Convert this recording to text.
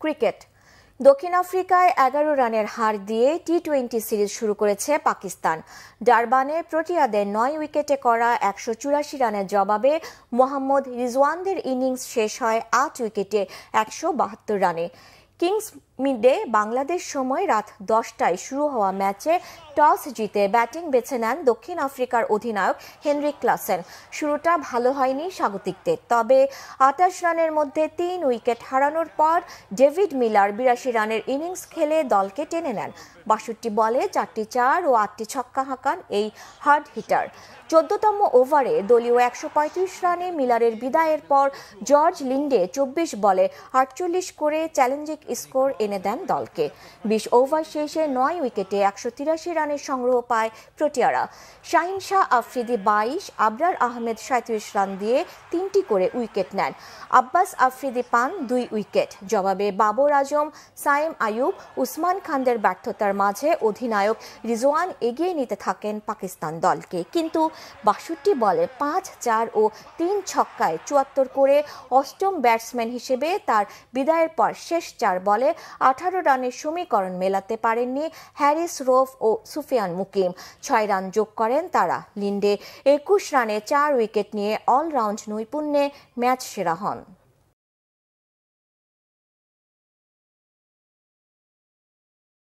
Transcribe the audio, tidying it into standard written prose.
Cricket. দক্ষিণ আফ্রিকায় 11 রানের হার দিয়ে টি-20 সিরিজ শুরু করেছে পাকিস্তান। ডারবানে প্রোটিয়াদের 9 উইকেটে করা 184 রানের জবাবে মোহাম্মদ রিজওয়ানদের ইনিংস শেষ হয় 8 উইকেটে 172 রানে। কিংস মিডে বাংলাদেশ সময় রাত 10টায় শুরু হওয়া ম্যাচে টস জিতে ব্যাটিং বেছে নেন দক্ষিণ আফ্রিকার অধিনায়ক হেনরিক ক্লাসেন। শুরুটা ভালো হয়নি স্বাগতিকদের, তবে 28 রানের মধ্যে 3 উইকেট হারানোর পর ডেভিড মিলার 82 রানের ইনিংস খেলে দলকে টেনে নেন। 62 বলে 4টি 4 ও 8টি ছক্কা হাঁকান এই হার্ড হিটার। 14তম ওভারে দলীয় 135 রানে মিলারের বিদায়ের পর জর্জ লিন্ডে 24 বলে 48 করে চ্যালেঞ্জিং স্কোর এনে দেন দলকে। 20 ওভার শেষে 9 উইকেটে 183 রানের সংগ্রহ পায় প্রোটিয়ারা। শাহিন শাহ আফ্রিদি 22, আবরার আহমেদ 37 রান দিয়ে 3টি করে উইকেট নেন। আব্বাস আফ্রিদি পান 2 উইকেট। জবাবে বাবর আজম, সায়েম আয়ুব, উসমান খানদের ব্যর্থতার মাঝে অধিনায়ক রিজওয়ান এগিয়ে নিতে থাকেন পাকিস্তান দলকে, কিন্তু 62 বলে 5, 4 ও 3 ছক্কায় 74 করে অষ্টম ব্যাটসম্যান হিসেবে তার বিদায়ের পর শেষ 4 বলে 18 রানের সমীকরণ মেলাতে পারেননি হ্যারিস রৌফ ও সুফিয়ান মুকিম। 6 রান যোগ করেন তারা। লিন্ডে 21 রানে 4 উইকেট নিয়ে অলরাউন্ড নৈপুণ্যে ম্যাচ সেরা হন।